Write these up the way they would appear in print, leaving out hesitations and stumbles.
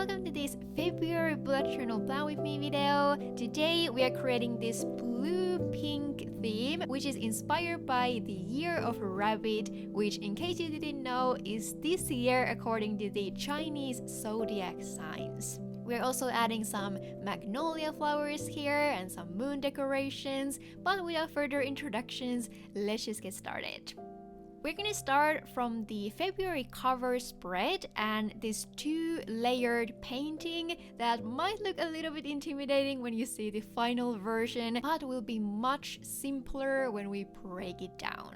welcome to this February bullet journal plan with me video. Today we are creating this blue-pink theme, which is inspired by the Year of Rabbit, which in case you didn't know is this year according to the Chinese zodiac signs. We're also adding some magnolia flowers here and some moon decorations, but without further introductions, let's just get started. We're gonna start from the February cover spread and this two-layered painting that might look a little bit intimidating when you see the final version, but will be much simpler when we break it down.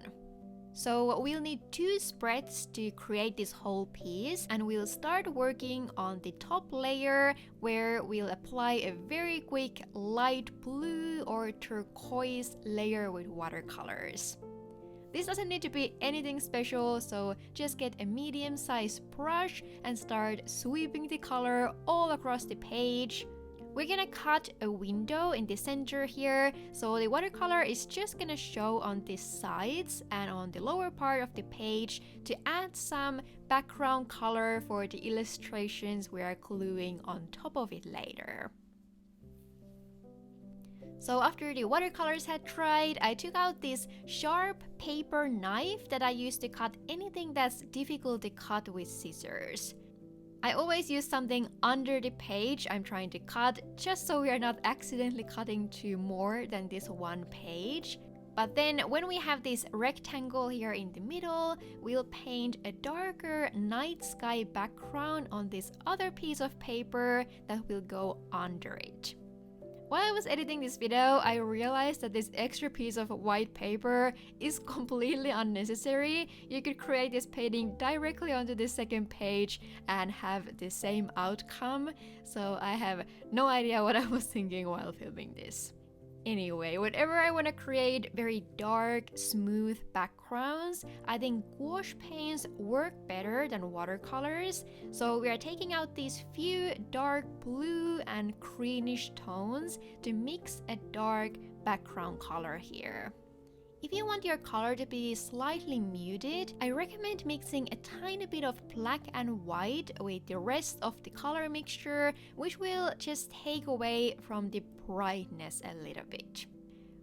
So we'll need two spreads to create this whole piece, and we'll start working on the top layer where we'll apply a very quick light blue or turquoise layer with watercolors. This doesn't need to be anything special, so just get a medium-sized brush and start sweeping the color all across the page. We're gonna cut a window in the center here, so the watercolor is just gonna show on the sides and on the lower part of the page to add some background color for the illustrations we are gluing on top of it later. So after the watercolors had dried, I took out this sharp paper knife that I use to cut anything that's difficult to cut with scissors. I always use something under the page I'm trying to cut, just so we are not accidentally cutting to more than this one page. But then when we have this rectangle here in the middle, we'll paint a darker night sky background on this other piece of paper that will go under it. While I was editing this video, I realized that this extra piece of white paper is completely unnecessary. You could create this painting directly onto the second page and have the same outcome. So I have no idea what I was thinking while filming this. Anyway, whenever I want to create very dark, smooth backgrounds, I think gouache paints work better than watercolors. So we are taking out these few dark blue and greenish tones to mix a dark background color here. If you want your color to be slightly muted, I recommend mixing a tiny bit of black and white with the rest of the color mixture, which will just take away from the brightness a little bit.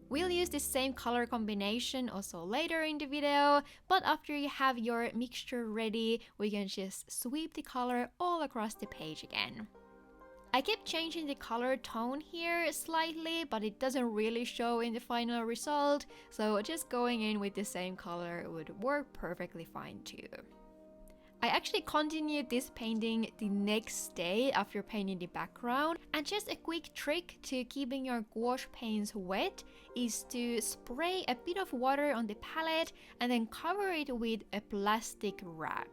We'll use the same color combination also later in the video, but after you have your mixture ready, we can just sweep the color all across the page again. I kept changing the color tone here slightly, but it doesn't really show in the final result, so just going in with the same color would work perfectly fine too. I actually continued this painting the next day after painting the background, and just a quick trick to keeping your gouache paints wet is to spray a bit of water on the palette and then cover it with a plastic wrap.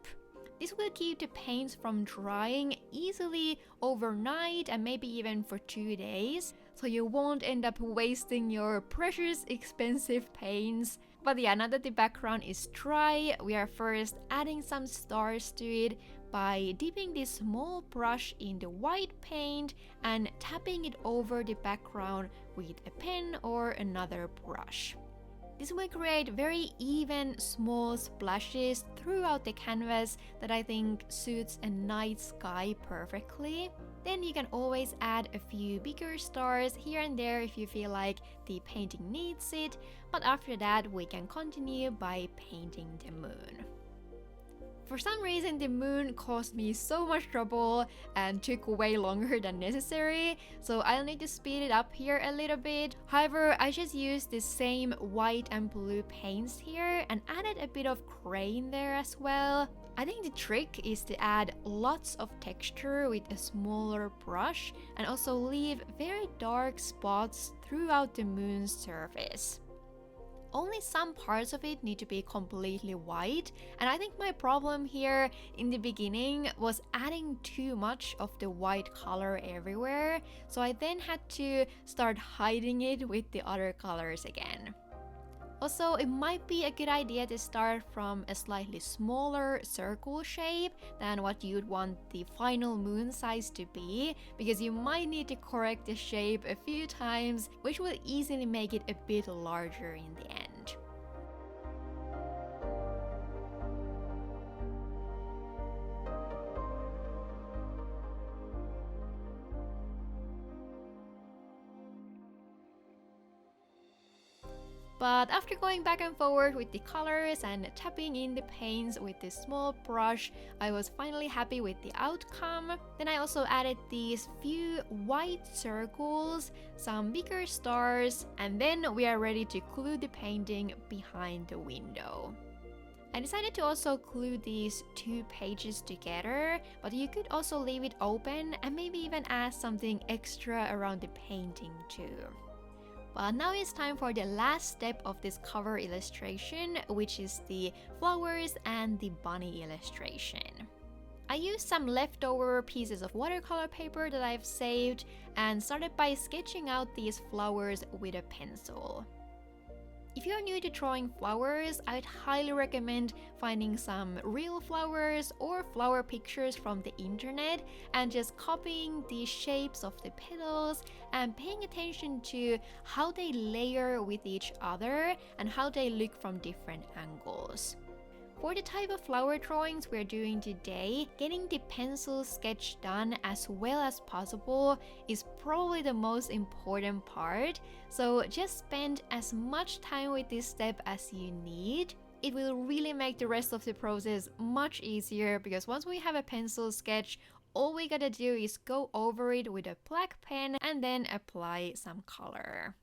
This will keep the paints from drying easily overnight and maybe even for 2 days, so you won't end up wasting your precious expensive paints. But yeah, now that the background is dry, we are first adding some stars to it by dipping this small brush in the white paint and tapping it over the background with a pen or another brush. This will create very even, small splashes throughout the canvas that I think suits a night sky perfectly. Then you can always add a few bigger stars here and there if you feel like the painting needs it, but after that we can continue by painting the moon. For some reason, the moon caused me so much trouble and took way longer than necessary, so I'll need to speed it up here a little bit. However, I just used the same white and blue paints here and added a bit of gray in there as well. I think the trick is to add lots of texture with a smaller brush and also leave very dark spots throughout the moon's surface. Only some parts of it need to be completely white, and I think my problem here in the beginning was adding too much of the white color everywhere, so I then had to start hiding it with the other colors again. Also, it might be a good idea to start from a slightly smaller circle shape than what you'd want the final moon size to be, because you might need to correct the shape a few times, which will easily make it a bit larger in the end. But after going back and forward with the colors and tapping in the paints with this small brush, I was finally happy with the outcome. Then I also added these few white circles, some bigger stars, and then we are ready to glue the painting behind the window. I decided to also glue these two pages together, but you could also leave it open and maybe even add something extra around the painting too. But now it's time for the last step of this cover illustration, which is the flowers and the bunny illustration. I used some leftover pieces of watercolor paper that I've saved and started by sketching out these flowers with a pencil. If you're new to drawing flowers, I'd highly recommend finding some real flowers or flower pictures from the internet and just copying the shapes of the petals and paying attention to how they layer with each other and how they look from different angles. For the type of flower drawings we're doing today, getting the pencil sketch done as well as possible is probably the most important part, so just spend as much time with this step as you need. It will really make the rest of the process much easier because once we have a pencil sketch, all we gotta do is go over it with a black pen and then apply some color.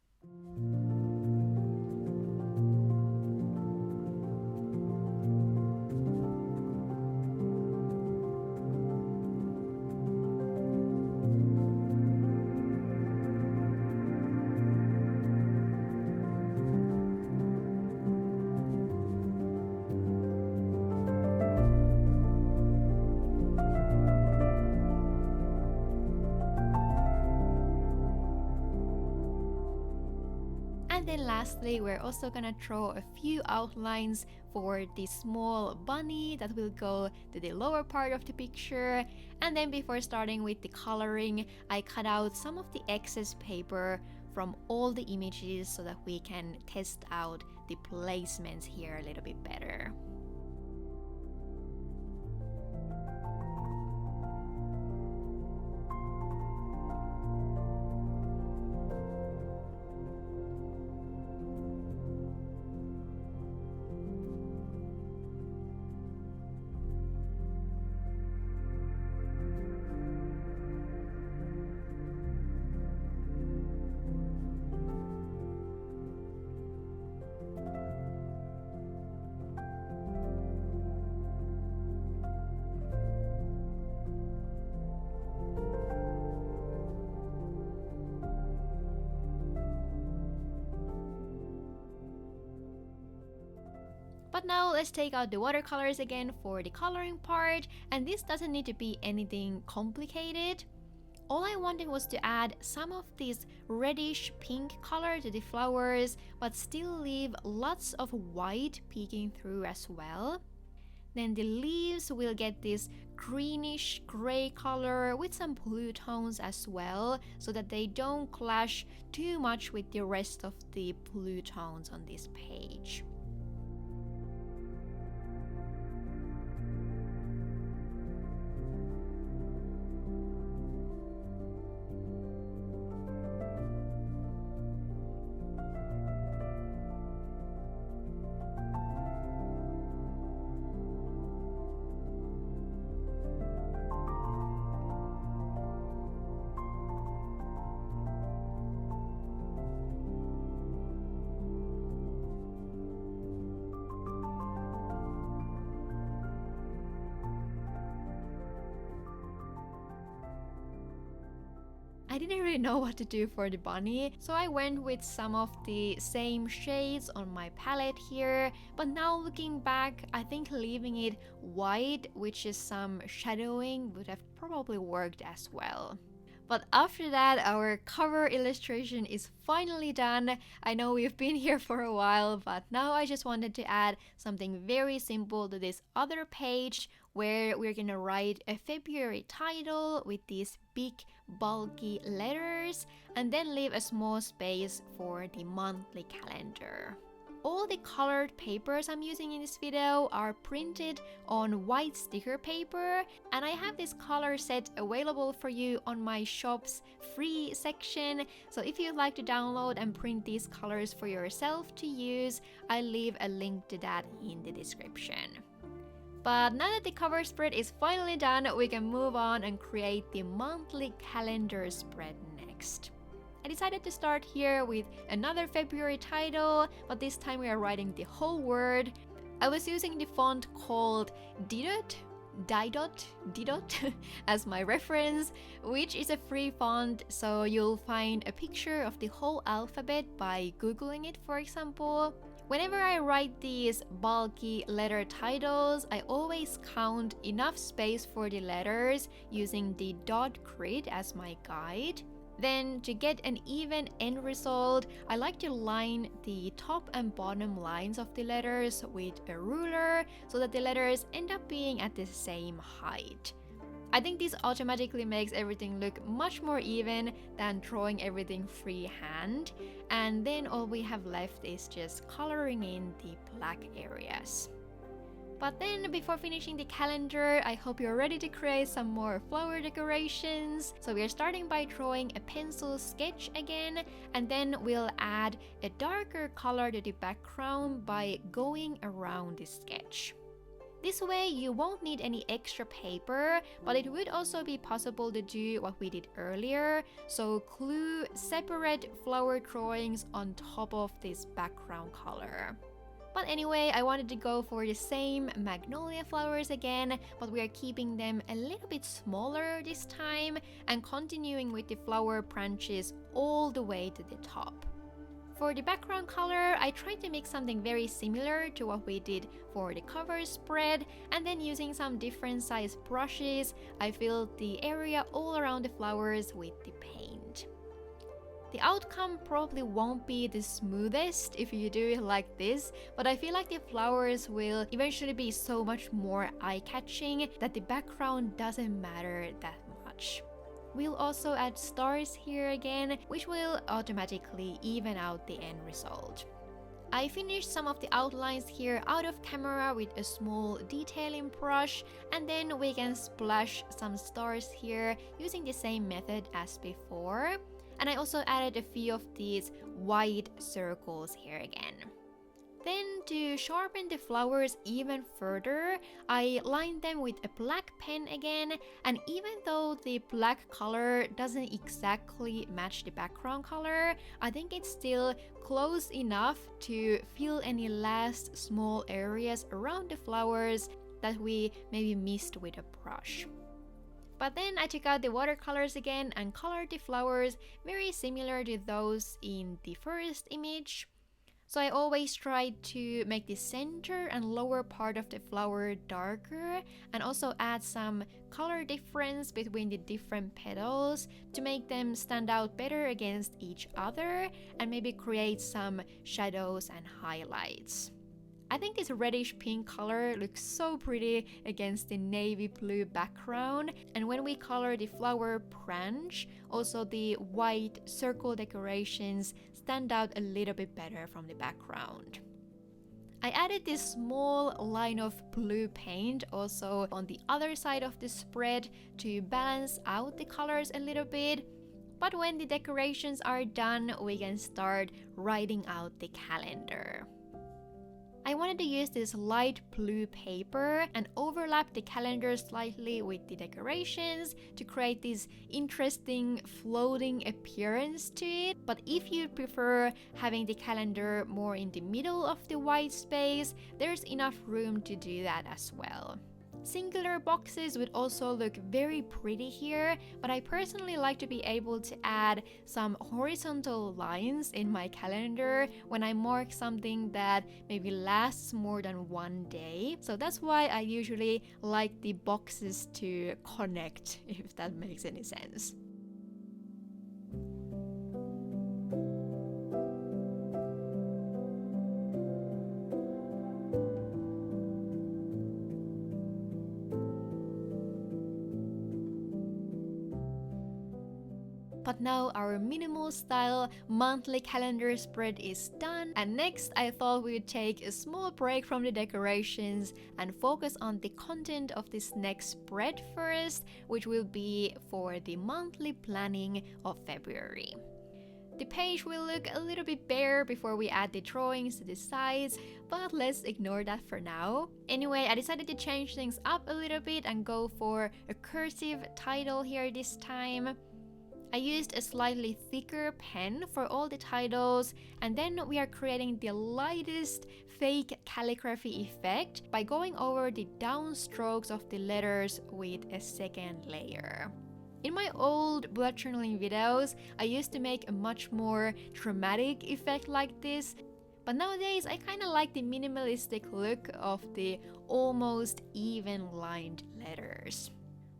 And then lastly, we're also gonna draw a few outlines for the small bunny that will go to the lower part of the picture. And then before starting with the coloring, I cut out some of the excess paper from all the images so that we can test out the placements here a little bit better. But now let's take out the watercolors again for the coloring part, and this doesn't need to be anything complicated. All I wanted was to add some of this reddish pink color to the flowers, but still leave lots of white peeking through as well. Then the leaves will get this greenish gray color with some blue tones as well, so that they don't clash too much with the rest of the blue tones on this page. I didn't really know what to do for the bunny, so I went with some of the same shades on my palette here, but now looking back, I think leaving it white, which is some shadowing, would have probably worked as well. But after that, our cover illustration is finally done. I know we've been here for a while, but now I just wanted to add something very simple to this other page where we're gonna write a February title with these big bulky letters and then leave a small space for the monthly calendar. All the colored papers I'm using in this video are printed on white sticker paper, and I have this color set available for you on my shop's free section. So if you'd like to download and print these colors for yourself to use, I'll leave a link to that in the description. But now that the cover spread is finally done, we can move on and create the monthly calendar spread next. I decided to start here with another February title, but this time we are writing the whole word. I was using the font called Didot as my reference, which is a free font, so you'll find a picture of the whole alphabet by googling it, for example. Whenever I write these bulky letter titles, I always count enough space for the letters using the dot grid as my guide. Then, to get an even end result, I like to line the top and bottom lines of the letters with a ruler so that the letters end up being at the same height. I think this automatically makes everything look much more even than drawing everything freehand, and then all we have left is just coloring in the black areas. But then, before finishing the calendar, I hope you're ready to create some more flower decorations. So we're starting by drawing a pencil sketch again, and then we'll add a darker color to the background by going around the sketch. This way you won't need any extra paper, but it would also be possible to do what we did earlier, so glue separate flower drawings on top of this background color. But anyway, I wanted to go for the same magnolia flowers again, but we are keeping them a little bit smaller this time and continuing with the flower branches all the way to the top. For the background color, I tried to make something very similar to what we did for the cover spread, and then using some different size brushes, I filled the area all around the flowers with the paint. The outcome probably won't be the smoothest if you do it like this, but I feel like the flowers will eventually be so much more eye-catching that the background doesn't matter that much. We'll also add stars here again, which will automatically even out the end result. I finished some of the outlines here out of camera with a small detailing brush, and then we can splash some stars here using the same method as before. And I also added a few of these white circles here again. Then, to sharpen the flowers even further, I lined them with a black pen again, and even though the black color doesn't exactly match the background color, I think it's still close enough to fill any last small areas around the flowers that we maybe missed with a brush. But then I took out the watercolors again and colored the flowers very similar to those in the first image. So I always try to make the center and lower part of the flower darker, and also add some color difference between the different petals to make them stand out better against each other and maybe create some shadows and highlights. I think this reddish pink color looks so pretty against the navy blue background, and when we color the flower branch, also the white circle decorations stand out a little bit better from the background. I added this small line of blue paint also on the other side of the spread to balance out the colors a little bit. But when the decorations are done, we can start writing out the calendar. I wanted to use this light blue paper and overlap the calendar slightly with the decorations to create this interesting floating appearance to it. But if you prefer having the calendar more in the middle of the white space, there's enough room to do that as well. Singular boxes would also look very pretty here, but I personally like to be able to add some horizontal lines in my calendar when I mark something that maybe lasts more than one day. So that's why I usually like the boxes to connect, if that makes any sense. But now our minimal style monthly calendar spread is done, and next I thought we would take a small break from the decorations and focus on the content of this next spread first, which will be for the monthly planning of February. The page will look a little bit bare before we add the drawings to the sides, but let's ignore that for now. Anyway, I decided to change things up a little bit and go for a cursive title here this time. I used a slightly thicker pen for all the titles, and then we are creating the lightest fake calligraphy effect by going over the downstrokes of the letters with a second layer. In my old bullet journaling videos, I used to make a much more dramatic effect like this, but nowadays I kinda like the minimalistic look of the almost even lined letters.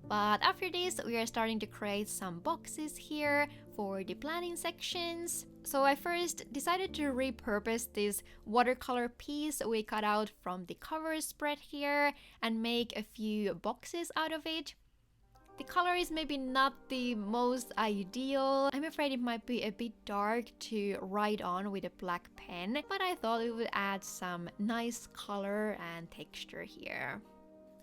But after this, we are starting to create some boxes here for the planning sections. So I first decided to repurpose this watercolor piece we cut out from the cover spread here and make a few boxes out of it. The color is maybe not the most ideal. I'm afraid it might be a bit dark to write on with a black pen, but I thought it would add some nice color and texture here.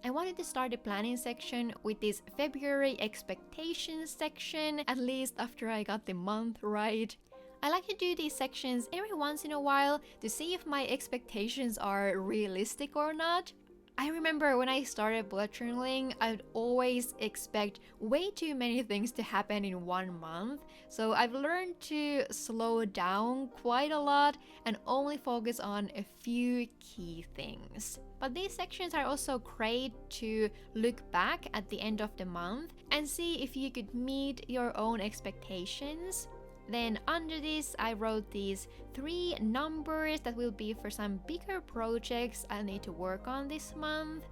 I wanted to start the planning section with this February expectations section, at least after I got the month right. I like to do these sections every once in a while to see if my expectations are realistic or not. I remember when I started bullet journaling, I would always expect way too many things to happen in 1 month, so I've learned to slow down quite a lot and only focus on a few key things. But these sections are also great to look back at the end of the month and see if you could meet your own expectations. Then under this, I wrote these 3 numbers that will be for some bigger projects I'll need to work on this month.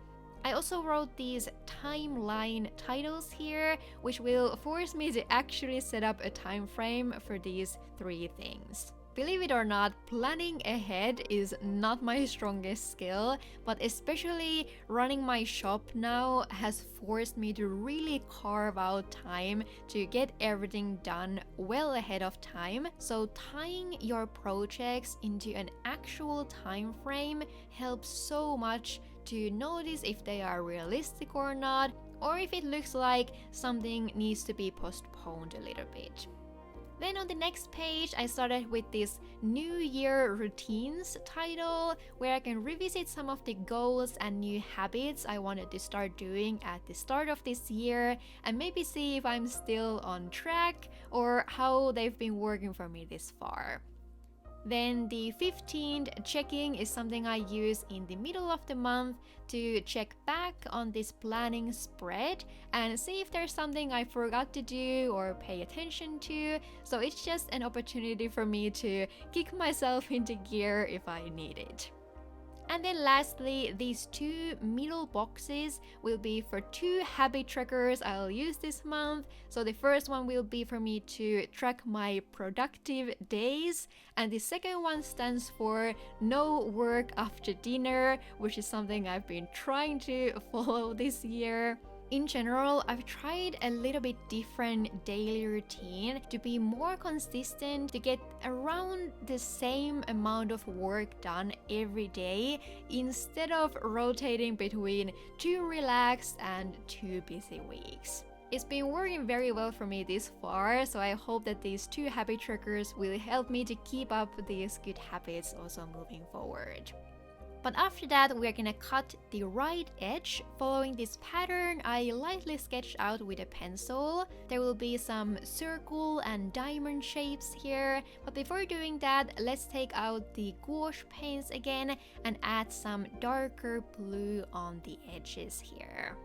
I also wrote these timeline titles here, which will force me to actually set up a time frame for these 3 things. Believe it or not, planning ahead is not my strongest skill, but especially running my shop now has forced me to really carve out time to get everything done well ahead of time. So tying your projects into an actual time frame helps so much to notice if they are realistic or not, or if it looks like something needs to be postponed a little bit. Then on the next page, I started with this New Year Routines title, where I can revisit some of the goals and new habits I wanted to start doing at the start of this year, and maybe see if I'm still on track or how they've been working for me this far. Then the 15th checking is something I use in the middle of the month to check back on this planning spread and see if there's something I forgot to do or pay attention to. So it's just an opportunity for me to kick myself into gear if I need it. And then lastly, these 2 middle boxes will be for 2 habit trackers I'll use this month. So the first one will be for me to track my productive days, and the second one stands for no work after dinner, which is something I've been trying to follow this year. In general, I've tried a little bit different daily routine to be more consistent, to get around the same amount of work done every day instead of rotating between 2 relaxed and 2 busy weeks. It's been working very well for me this far, so I hope that these 2 habit trackers will help me to keep up these good habits also moving forward. But after that, we're gonna cut the right edge following this pattern I lightly sketched out with a pencil. There will be some circle and diamond shapes here, but before doing that, let's take out the gouache paints again and add some darker blue on the edges here.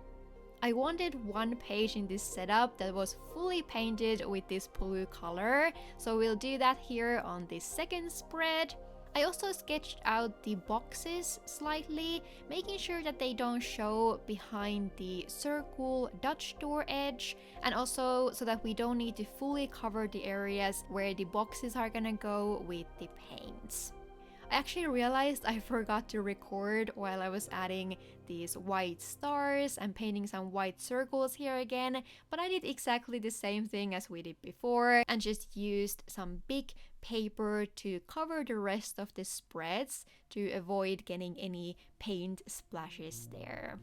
I wanted one page in this setup that was fully painted with this blue color, so we'll do that here on the second spread. I also sketched out the boxes slightly, making sure that they don't show behind the circle Dutch door edge, and also so that we don't need to fully cover the areas where the boxes are gonna go with the paints. I actually realized I forgot to record while I was adding these white stars and painting some white circles here again, but I did exactly the same thing as we did before and just used some big paper to cover the rest of the spreads to avoid getting any paint splashes there.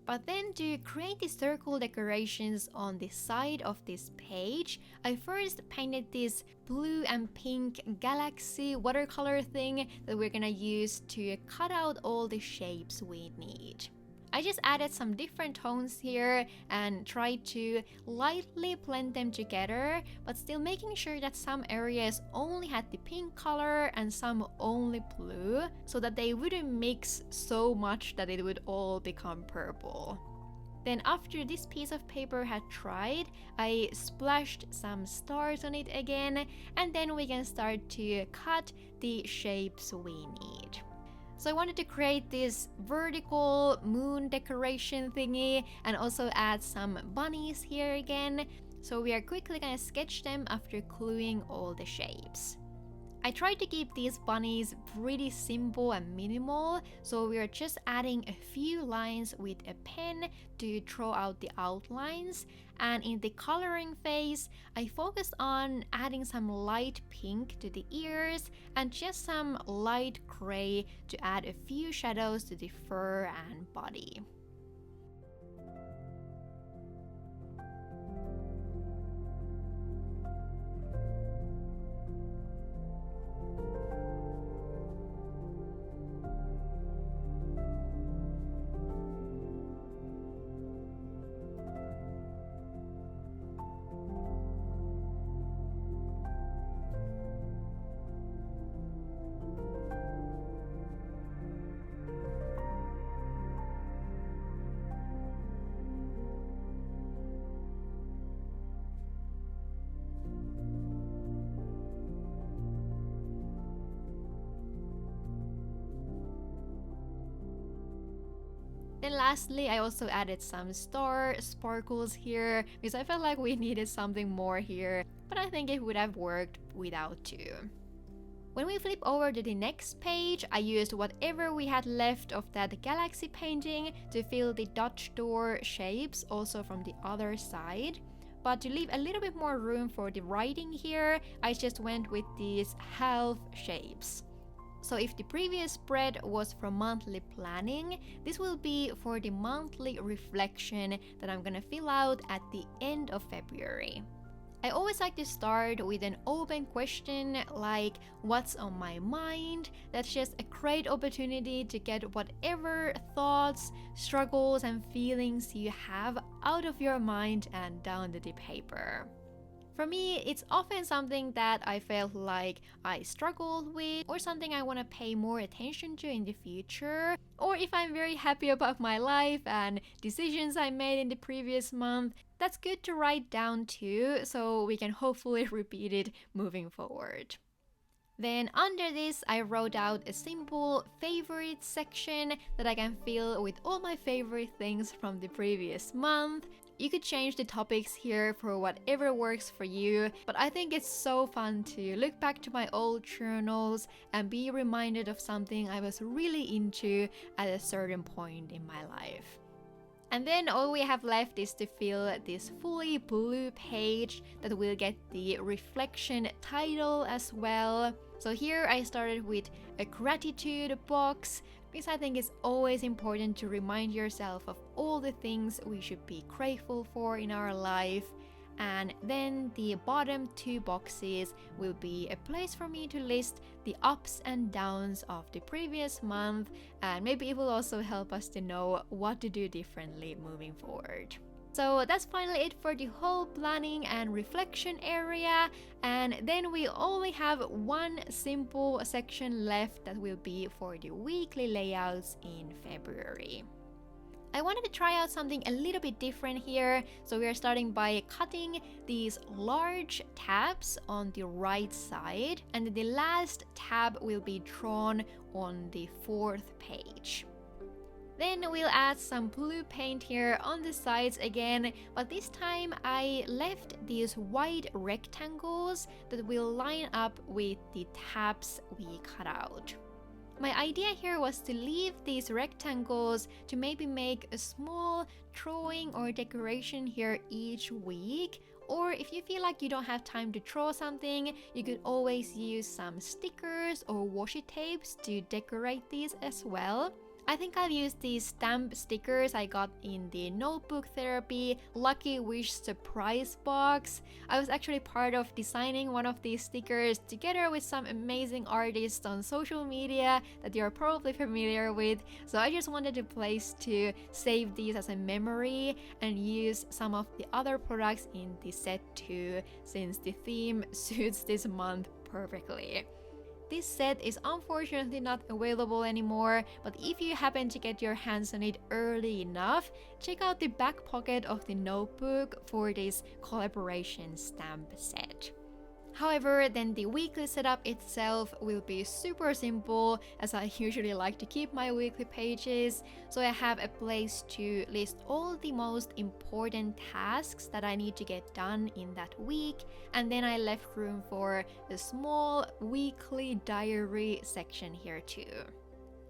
But then to create the circle decorations on the side of this page, I first painted this blue and pink galaxy watercolor thing that we're gonna use to cut out all the shapes we need. I just added some different tones here and tried to lightly blend them together, but still making sure that some areas only had the pink color and some only blue, so that they wouldn't mix so much that it would all become purple. Then after this piece of paper had dried, I splashed some stars on it again, and then we can start to cut the shapes we need. So I wanted to create this vertical moon decoration thingy and also add some bunnies here again. So we are quickly gonna sketch them after gluing all the shapes. I tried to keep these bunnies pretty simple and minimal, so we are just adding a few lines with a pen to draw out the outlines. And in the coloring phase, I focused on adding some light pink to the ears and just some light gray to add a few shadows to the fur and body. Then lastly, I also added some star sparkles here because I felt like we needed something more here, but I think it would have worked without two. When we flip over to the next page, I used whatever we had left of that galaxy painting to fill the Dutch door shapes also from the other side. But to leave a little bit more room for the writing here, I just went with these half shapes. So if the previous spread was for monthly planning, this will be for the monthly reflection that I'm gonna fill out at the end of February. I always like to start with an open question like what's on my mind. That's just a great opportunity to get whatever thoughts, struggles and feelings you have out of your mind and down to the paper. For me, it's often something that I felt like I struggled with or something I want to pay more attention to in the future. Or if I'm very happy about my life and decisions I made in the previous month, that's good to write down too, so we can hopefully repeat it moving forward. Then under this, I wrote out a simple favorite section that I can fill with all my favorite things from the previous month. You could change the topics here for whatever works for you, but I think it's so fun to look back to my old journals and be reminded of something I was really into at a certain point in my life. And then all we have left is to fill this fully blue page that will get the reflection title as well. So here I started with a gratitude box because I think it's always important to remind yourself of all the things we should be grateful for in our life. And then the bottom two boxes will be a place for me to list the ups and downs of the previous month, and maybe it will also help us to know what to do differently moving forward. So that's finally it for the whole planning and reflection area, and then we only have one simple section left that will be for the weekly layouts in February. I wanted to try out something a little bit different here, so we are starting by cutting these large tabs on the right side, and the last tab will be drawn on the fourth page. Then we'll add some blue paint here on the sides again, but this time I left these white rectangles that will line up with the tabs we cut out. My idea here was to leave these rectangles to maybe make a small drawing or decoration here each week. Or if you feel like you don't have time to draw something, you could always use some stickers or washi tapes to decorate these as well. I think I'll use these stamp stickers I got in the Notebook Therapy Lucky Wish surprise box. I was actually part of designing one of these stickers together with some amazing artists on social media that you're probably familiar with. So I just wanted a place to save these as a memory and use some of the other products in the set too, since the theme suits this month perfectly. This set is unfortunately not available anymore, but if you happen to get your hands on it early enough, check out the back pocket of the notebook for this collaboration stamp set. However, then the weekly setup itself will be super simple, as I usually like to keep my weekly pages. So I have a place to list all the most important tasks that I need to get done in that week, and then I left room for a small weekly diary section here too.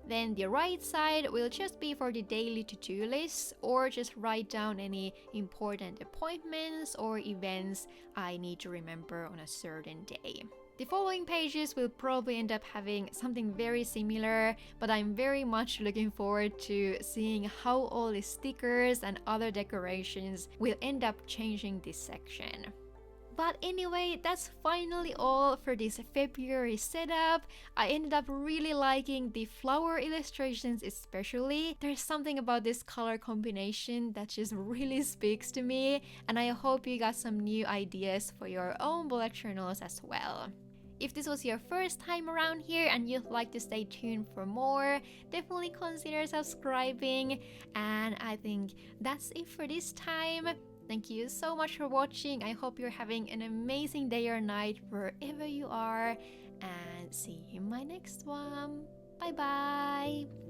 Then the right side will just be for the daily to-do lists, or just write down any important appointments or events I need to remember on a certain day. The following pages will probably end up having something very similar, but I'm very much looking forward to seeing how all the stickers and other decorations will end up changing this section. But anyway, that's finally all for this February setup. I ended up really liking the flower illustrations especially. There's something about this color combination that just really speaks to me, and I hope you got some new ideas for your own bullet journals as well. If this was your first time around here and you'd like to stay tuned for more, definitely consider subscribing. And I think that's it for this time. Thank you so much for watching. I hope you're having an amazing day or night wherever you are, and see you in my next one. Bye bye!